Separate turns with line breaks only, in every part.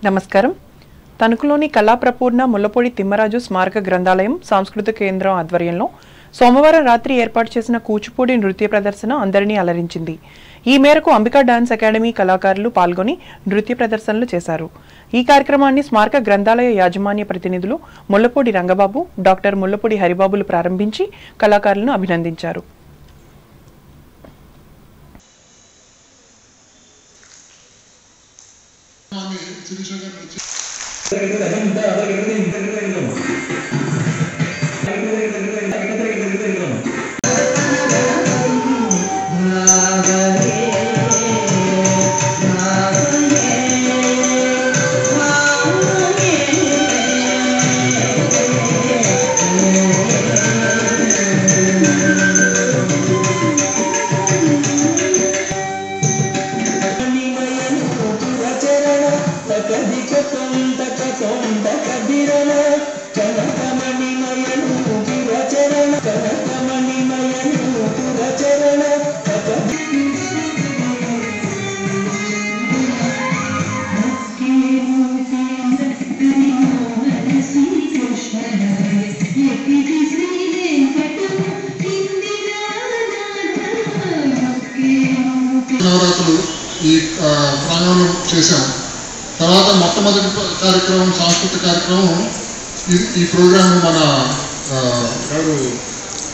నమస్కారం. తణుకులోని కళాప్రపూర్ణ ముల్లపూడి తిమ్మరాజు స్మారక గ్రంథాలయం సాంస్కృతిక కేంద్రం ఆధ్వర్యంలో సోమవారం రాత్రి ఏర్పాటు చేసిన కూచిపూడి నృత్య ప్రదర్శన అందరినీ అలరించింది. ఈ మేరకు అంబికా డాన్స్ అకాడమీ కళాకారులు పాల్గొని నృత్య ప్రదర్శనలు చేశారు. ఈ కార్యక్రమాన్ని స్మారక గ్రంథాలయ యాజమాన్య ప్రతినిధులు ముల్లపూడి రంగబాబు, డాక్టర్ ముల్లపూడి హరిబాబులు ప్రారంభించి కళాకారులను అభినందించారు.
ఈ ప్రాంగణంలో చేశాం. తర్వాత మొట్టమొదటి కార్యక్రమం సాంస్కృతిక కార్యక్రమం ఈ ప్రోగ్రామ్ మన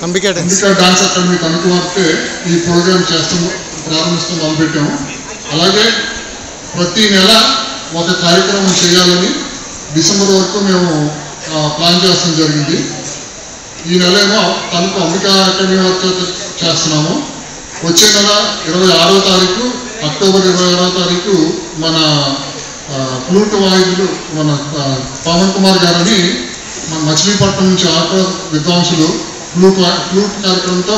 అంబికా డాన్స్ అకాడమీ తణుకు వారితే ఈ ప్రోగ్రామ్ ప్రారంభిస్తూ మొదలుపెట్టాము. అలాగే ప్రతి నెల ఒక కార్యక్రమం చేయాలని డిసెంబర్ వరకు మేము ప్లాన్ చేస్తాం జరిగింది. ఈ నెల ఏమో తణుకు అంబికా అకాడమీ వారితో చేస్తున్నాము. వచ్చే నెల 26వ తారీఖు, అక్టోబర్ 26వ తారీఖు మన ఫ్లూట్ వాయిద్యులు మన పవన్ కుమార్ గారని మన మచిలీపట్నం నుంచి ఆటో విద్వాంసులు ఫ్లూట్ కార్యక్రమంతో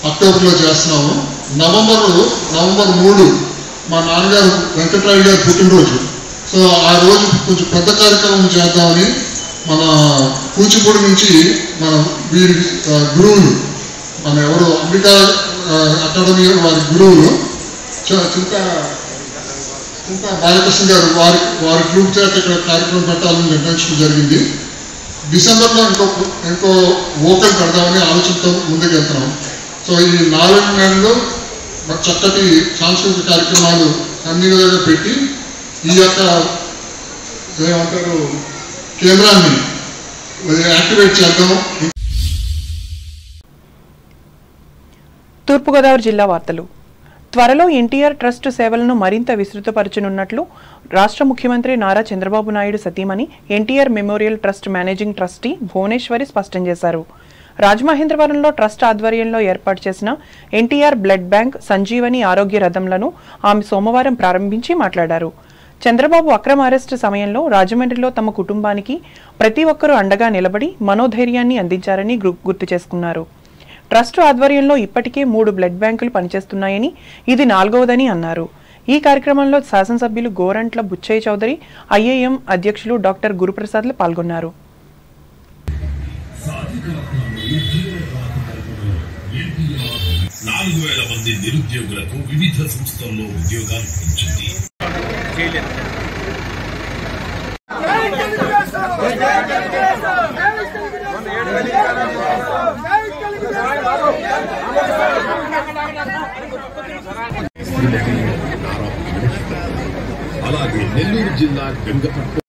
అక్టోబర్లో చేస్తున్నాము. నవంబర్ 3 మా నాన్నగారు వెంకటరాయుడు గారి పుట్టినరోజు. సో ఆ రోజు కొంచెం పెద్ద కార్యక్రమం చేద్దామని మన కూచిపూడి నుంచి మన వీరి గురువులు మన ఎవరు అంబికా అకాడమీ వారి గురువులు చింతా బాలకృష్ణ గారు వారి గ్రూప్ చేత ఇక్కడ కార్యక్రమం పెట్టాలని నిర్ణయించడం జరిగింది. డిసెంబర్లో ఇంకో వోకల్ పెడదామని ఆలోచనతో ముందుకు వెళ్తున్నాం. సో ఈ 4 నెలలు చక్కటి సాంస్కృతిక కార్యక్రమాలు అన్ని విధాలుగా పెట్టి ఈ యొక్క ఏమంటారు కేంద్రాన్ని యాక్టివేట్ చేద్దాం.
తూర్పుగోదావరి జిల్లా వార్తలు. త్వరలో ఎన్టీఆర్ ట్రస్ట్ సేవలను మరింత విస్తృతపరచనున్నట్లు రాష్ట్ర ముఖ్యమంత్రి నారా చంద్రబాబు నాయుడు సతీమణి NTR memorial trust managing trustee Bhuvaneswari స్పష్టం చేశారు. రాజమహేంద్రవరంలో ట్రస్ట్ ఆధ్వర్యంలో ఏర్పాటు చేసిన ఎన్టీఆర్ బ్లడ్ బ్యాంక్, సంజీవని ఆరోగ్య రథంలను ఆమె సోమవారం ప్రారంభించి మాట్లాడారు. చంద్రబాబు అక్రమ అరెస్టు సమయంలో రాజమండ్రిలో తమ కుటుంబానికి ప్రతి ఒక్కరూ అండగా నిలబడి మనోధైర్యాన్ని అందించారని గుర్తు చేసుకున్నారు. ట్రస్టు ఆధ్వర్యంలో ఇప్పటికే 3 బ్లడ్ బ్యాంకులు పనిచేస్తున్నాయని, ఇది 4వదని అన్నారు. ఈ కార్యక్రమంలో శాసనసభ్యులు గోరంట్ల బుచ్చయ్య చౌదరి, ఐఏఎం అధ్యక్షులు డాక్టర్ గురుప్రసాద్లు పాల్గొన్నారు.
నిరుద్యోగులకు వివిధ సంస్థల్లో ఉద్యోగాలు పెంచింది. అలాగే నెల్లూరు జిల్లా గంగపట్టు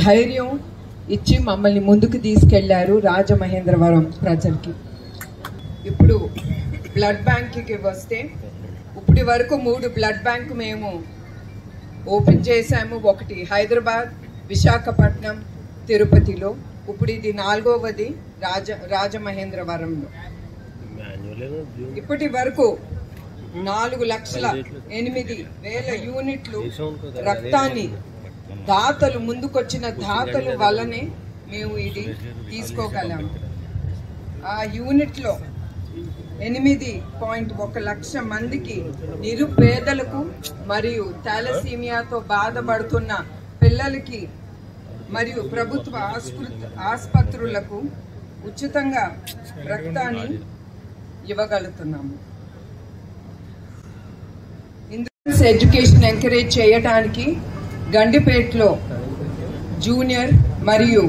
ధైర్యం ఇచ్చి మమ్మల్ని ముందుకు తీసుకెళ్లారు రాజమహేంద్రవరం ప్రజలకి. ఇప్పుడు బ్లడ్ బ్యాంక్కి వస్తే ఇప్పటి వరకు 3 బ్లడ్ బ్యాంక్ మేము ఓపెన్ చేశాము. ఒకటి హైదరాబాద్, విశాఖపట్నం, తిరుపతిలో. ఇప్పుడు ఇది 4వది రాజమహేంద్రవరంలో. ఇప్పటి వరకు 4,08,000 యూనిట్లు రక్తాన్ని దాతలు ముందుకొచ్చిన దాతలు వల్లనే మేము ఇది తీసుకోగలం. ఆ యూనిట్లో 8.1 లక్ష మందికి నిరుపేదలకు మరియు థాలసీమియాతో బాధపడుతున్న పిల్లలకి మరియు ప్రభుత్వ ఆసుపత్రులకు ఉచితంగా రక్తాన్ని ఇవ్వగలుగుతున్నాము. ఎడ్యుకేషన్ ఎంకరేజ్ చేయడానికి గండిపేటలో జూనియర్ మరియు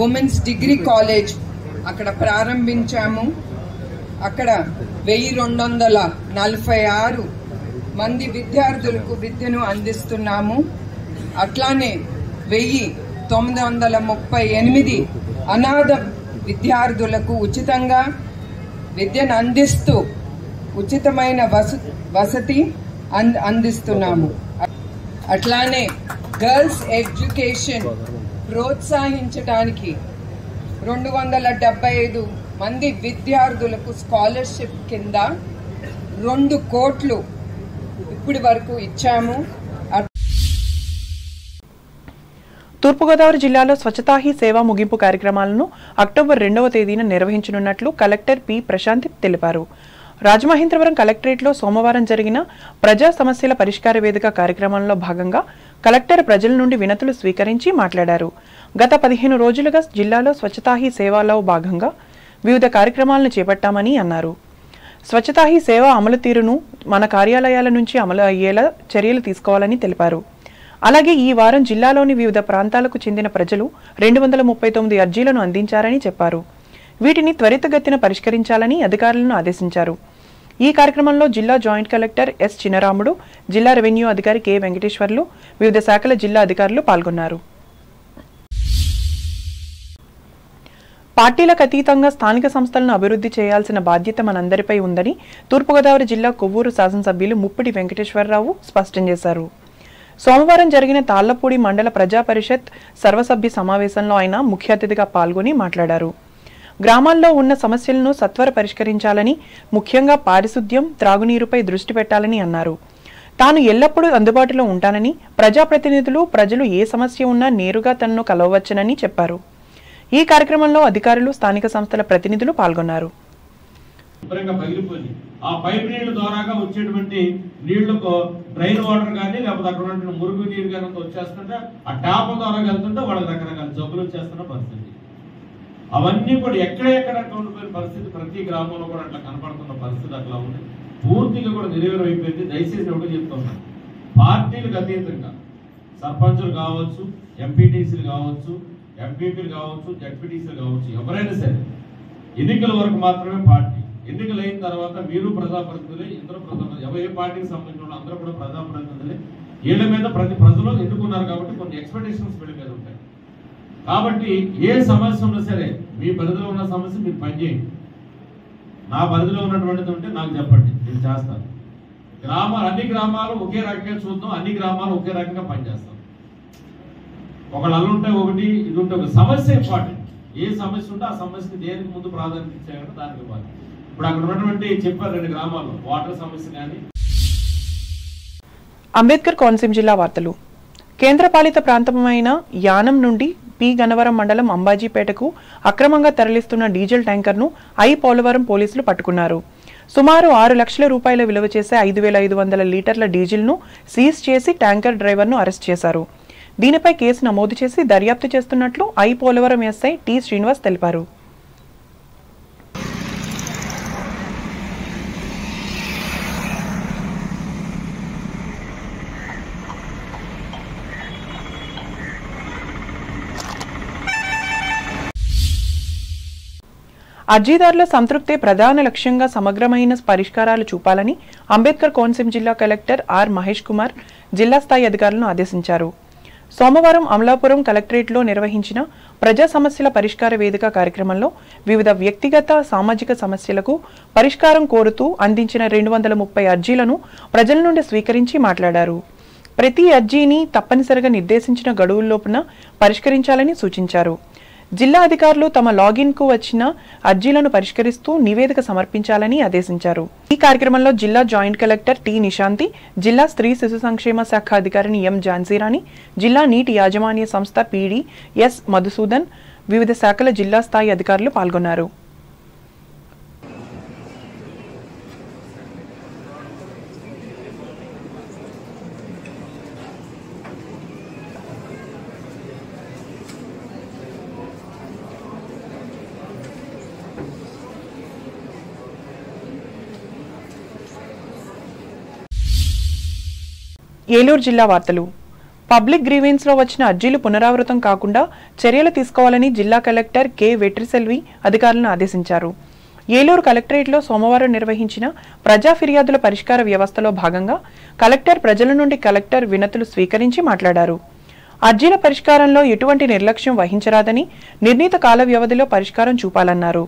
ఉమెన్స్ డిగ్రీ కాలేజ్ అక్కడ ప్రారంభించాము. అక్కడ 1246 మంది విద్యార్థులకు విద్యను అందిస్తున్నాము. అట్లానే 1938 అనాథ విద్యార్థులకు ఉచితంగా విద్యను అందిస్తూ ఉచితమైన వసతి అందిస్తున్నాము. అట్లానే గర్ల్స్ ఎడ్యుకేషన్ ప్రోత్సహించడానికి 275 మంది విద్యార్థులకు స్కాలర్షిప్ కింద 2 కోట్లు ఇప్పటి వరకు ఇచ్చాము.
తూర్పుగోదావరి జిల్లాలో స్వచ్ఛతా హీ సేవ ముగింపు కార్యక్రమాలను అక్టోబర్ 2వ తేదీన నిర్వహించనున్నట్లు కలెక్టర్ పి ప్రశాంతి తెలిపారు. రాజమహేంద్రవరం కలెక్టరేట్లో సోమవారం జరిగిన ప్రజా సమస్యల పరిష్కార వేదిక కార్యక్రమంలో భాగంగా కలెక్టర్ ప్రజల నుండి వినతులు స్వీకరించి మాట్లాడారు. గత 15 రోజులుగా జిల్లాలో స్వచ్ఛతా హీ సేవలో భాగంగా వివిధ కార్యక్రమాలను చేపట్టామని అన్నారు. స్వచ్ఛతా హీ సేవ అమలు తీరును మన కార్యాలయాల నుంచి అమలు అయ్యేలా చర్యలు తీసుకోవాలని తెలిపారు. అలాగే ఈ వారం జిల్లాలోని వివిధ ప్రాంతాలకు చెందిన ప్రజలు 239 అర్జీలను అందించారని చెప్పారు. వీటిని త్వరితగతిన పరిష్కరించాలని అధికారులను ఆదేశించారు. ఈ కార్యక్రమంలో జిల్లా జాయింట్ కలెక్టర్ ఎస్ చినరాముడు, జిల్లా రెవెన్యూ అధికారి కె వెంకటేశ్వర్లు, వివిధ శాఖల జిల్లా అధికారులు పాల్గొన్నారు. పార్టీలకు అతీతంగా స్థానిక సంస్థలను అభివృద్ధి చేయాల్సిన బాధ్యత మనందరిపై ఉందని తూర్పుగోదావరి జిల్లా కొవ్వూరు శాసనసభ్యులు ముప్పిడి వెంకటేశ్వరరావు స్పష్టం చేశారు. సోమవారం జరిగిన తాళ్లపూడి మండల ప్రజా పరిషత్ సర్వసభ్య సమావేశంలో ఆయన ముఖ్య అతిథిగా పాల్గొని మాట్లాడారు. గ్రామాల్లో ఉన్న సమస్యలను సత్వర పరిష్కరించాలని, ముఖ్యంగా పారిశుద్ధ్యం, త్రాగునీరుపై దృష్టి పెట్టాలని అన్నారు. తాను ఎల్లప్పుడూ అందుబాటులో ఉంటానని, ప్రజాప్రతినిధులు ప్రజలు ఏ సమస్య ఉన్నా నేరుగా తనను కలవవచ్చునని చెప్పారు. ఈ కార్యక్రమంలో అధికారులు, స్థానిక సంస్థల ప్రతినిధులు పాల్గొన్నారు.
ఆ పైప్ నీళ్ల ద్వారాగా వచ్చేటువంటి నీళ్లకు డ్రైన్ వాటర్ కానీ లేకపోతే అక్కడ ఉన్నటువంటి మురుగు నీరు కానీ వచ్చేస్తుంటే ఆ ట్యాప్ ద్వారా వెళ్తుంటే వాళ్ళకి రకరకాల జబ్బులు వచ్చేస్తున్న పరిస్థితి. అవన్నీ కూడా ఎక్కడెక్కడ ఉండిపోయిన పరిస్థితి ప్రతి గ్రామంలో కూడా అట్లా కనపడుతున్న పరిస్థితి అట్లా ఉంది. పూర్తిగా కూడా నిర్వీర్యం అయిపోయింది. దయచేసి ఒకటి చెప్తున్నాను, పార్టీలకు అతీతంగా సర్పంచులు కావచ్చు, ఎంపీటీసీలు కావచ్చు, ఎంపీపీలు కావచ్చు, జడ్పీటీసీలు కావచ్చు, ఎవరైనా సరే ఎన్నికల వరకు మాత్రమే పార్టీ. ఎన్నికలు అయిన తర్వాత మీరు ప్రజాప్రతినిధులే, ఇద్దరు ప్రజాప్రతినిధులు, ఏ పార్టీకి సంబంధించిన అందరూ కూడా ప్రజాప్రతినిధులే. వీళ్ళ మీద ప్రతి ప్రజలు ఎన్నుకున్నారు కాబట్టి కొన్ని ఎక్స్పెక్టేషన్స్ వీళ్ళ మీద ఉంటాయి. కాబట్టి ఏ సమస్య ఉన్నా సరే మీ పరిధిలో ఉన్న సమస్య మీరు పనిచేయండి. నా పరిధిలో ఉన్నటువంటిది ఉంటే నాకు చెప్పండి, నేను చేస్తాను. అన్ని గ్రామాలు ఒకే రకంగా చూద్దాం, అన్ని గ్రామాలు ఒకే రకంగా పనిచేస్తాం. ఒకళ్ళు అల్లుంటే ఒకటి, ఇది ఉంటే ఒక సమస్య ఇంపార్టెంట్. ఏ సమస్య ఉంటే ఆ సమస్యకి దేనికి ముందు ప్రాధాన్యత ఇచ్చాయంటే దానికి ఇవ్వాలి. ఇప్పుడు అక్కడ ఉన్నటువంటి చెప్పారు 2 గ్రామాల్లో వాటర్ సమస్య కానీ.
అంబేద్కర్ కోనసీమ జిల్లా వార్తలు. కేంద్రపాలిత ప్రాంతమైన యానం నుండి పి గన్నవరం మండలం అంబాజీపేటకు అక్రమంగా తరలిస్తున్న డీజిల్ ట్యాంకర్ను పోలవరం పోలీసులు పట్టుకున్నారు. సుమారు 6 లక్షల రూపాయల విలువ చేసే 5,500 లీటర్ల డీజిల్ను సీజ్ చేసి ట్యాంకర్ డ్రైవర్ను అరెస్ట్ చేశారు. దీనిపై కేసు నమోదు చేసి దర్యాప్తు చేస్తున్నట్లు పోలవరం ఎస్ఐ టి శ్రీనివాస్ తెలిపారు. అర్జీదారుల సంతృప్తే ప్రధాన లక్ష్యంగా సమగ్రమైన పరిష్కారాలు చూపాలని అంబేద్కర్ కోనసీమ జిల్లా కలెక్టర్ ఆర్ మహేష్ కుమార్ జిల్లా స్థాయి అధికారులను ఆదేశించారు. సోమవారం అమలాపురం కలెక్టరేట్లో నిర్వహించిన ప్రజా సమస్యల పరిష్కార వేదిక కార్యక్రమంలో వివిధ వ్యక్తిగత, సామాజిక సమస్యలకు పరిష్కారం కోరుతూ అందించిన 230 అర్జీలను ప్రజల నుండి స్వీకరించి మాట్లాడారు. ప్రతి అర్జీని తప్పనిసరిగా నిర్దేశించిన గడువుల్లోపున పరిష్కరించాలని సూచించారు. జిల్లా అధికారులు తమ లాగిన్కు వచ్చిన అర్జీలను పరిష్కరిస్తూ నివేదిక సమర్పించాలని ఆదేశించారు. ఈ కార్యక్రమంలో జిల్లా జాయింట్ కలెక్టర్ టి నిశాంతి, జిల్లా స్త్రీ శిశు సంక్షేమ శాఖ అధికారిని ఎం ఝాన్సీరాణి, జిల్లా నీటి యాజమాన్య సంస్థ పీడీ ఎస్ మధుసూదన్, వివిధ శాఖల జిల్లా స్థాయి అధికారులు పాల్గొన్నారు. ఏలూరు జిల్లా వార్తలు. పబ్లిక్ గ్రీవెన్స్లో వచ్చిన అర్జీలు పునరావృతం కాకుండా చర్యలు తీసుకోవాలని జిల్లా కలెక్టర్ కె వెట్రిసెల్వి అధికారులను ఆదేశించారు. ఏలూరు కలెక్టరేట్లో సోమవారం నిర్వహించిన ప్రజా ఫిర్యాదుల పరిష్కార వ్యవస్థలో భాగంగా కలెక్టర్ ప్రజల నుండి కలెక్టర్ వినతులు స్వీకరించి మాట్లాడారు. అర్జీల పరిష్కారంలో ఎటువంటి నిర్లక్ష్యం వహించరాదని, నిర్ణీత కాల వ్యవధిలో పరిష్కారం చూపాలన్నారు.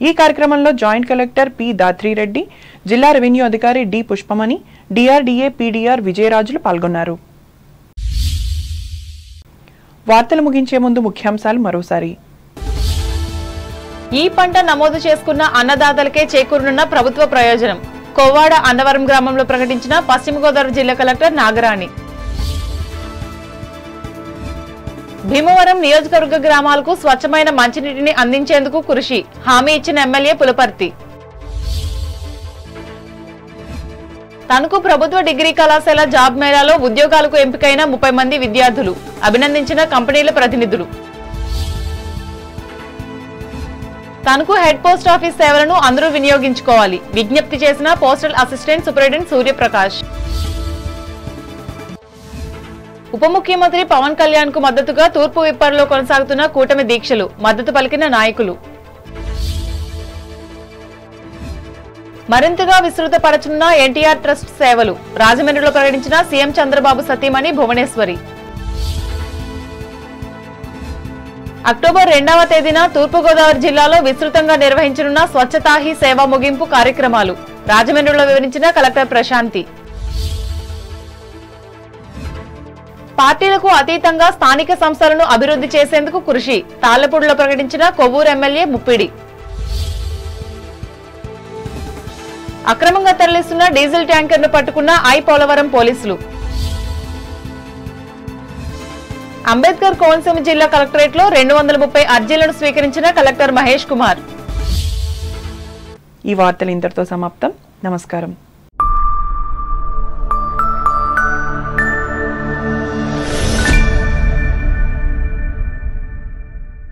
ఈ కార్యక్రమంలో జాయింట్ కలెక్టర్ పి దాత్రిరెడ్డి, జిల్లా రెవెన్యూ అధికారి డి పుష్పమణి, డిఆర్డీఏ పీడీఆర్ విజయరాజులు పాల్గొన్నారు. వార్తలు ముగించే ముందు ముఖ్యాంశాలు మరోసారి.
ఈ పంట నమోదు చేసుకున్న అన్నదాతలకే చేకూరనున్న ప్రభుత్వ ప్రయోజనం. కోవాడ అన్నవరం గ్రామంలో ప్రకటించిన పశ్చిమ గోదావరి జిల్లా కలెక్టర్ నాగరాణి. భీమవరం నియోజకవర్గ గ్రామాలకు స్వచ్ఛమైన మంచినీటిని అందించేందుకు కృషి, హామీ ఇచ్చిన ఎమ్మెల్యే పులపర్తి. తణుకు ప్రభుత్వ డిగ్రీ కళాశాల జాబ్ మేళాలో ఉద్యోగాలకు ఎంపికైన 30 మంది విద్యార్థులు, అభినందించిన కంపెనీల ప్రతినిధులు. తణుకు హెడ్ పోస్ట్ ఆఫీస్ సేవలను అందరూ వినియోగించుకోవాలి, విజ్ఞప్తి చేసిన పోస్టల్ అసిస్టెంట్ సూపరింటెండెంట్ సూర్యప్రకాష్. ఉప ముఖ్యమంత్రి పవన్ కళ్యాణ్ కు మద్దతుగా తూర్పు విప్పర్లో కొనసాగుతున్న కూటమి దీక్షలు, మద్దతు పలికిన నాయకులు. మరింతగా విస్తృతపరచనున్న ఎన్టీఆర్ ట్రస్ట్ సేవలు, రాజమండ్రిలో ప్రకటించిన సీఎం చంద్రబాబు సతీమణి భువనేశ్వరి. అక్టోబర్ 2వ తేదీన తూర్పుగోదావరి జిల్లాలో విస్తృతంగా నిర్వహించనున్న స్వచ్ఛతా హీ సేవ ముగింపు కార్యక్రమాలు, రాజమండ్రిలో వివరించిన కలెక్టర్ ప్రశాంతి. పార్టీలకు అతీతంగా స్థానిక సంస్థలను అభివృద్ధి చేసేందుకు కృషి, తాళ్లపూడిలో ప్రకటించిన కొవ్వూరు ఎమ్మెల్యే ముప్పిడి. అక్రమంగా తరలిస్తున్న డీజిల్ ట్యాంకర్ను పట్టుకున్న పోలవరం పోలీసులు. అంబేద్కర్ కోనసీమ జిల్లా కలెక్టరేట్లో 230 అర్జీలను స్వీకరించిన కలెక్టర్ మహేష్ కుమార్.
ఈ వార్తలు ఇంతటితో సమాప్తం. నమస్కారం.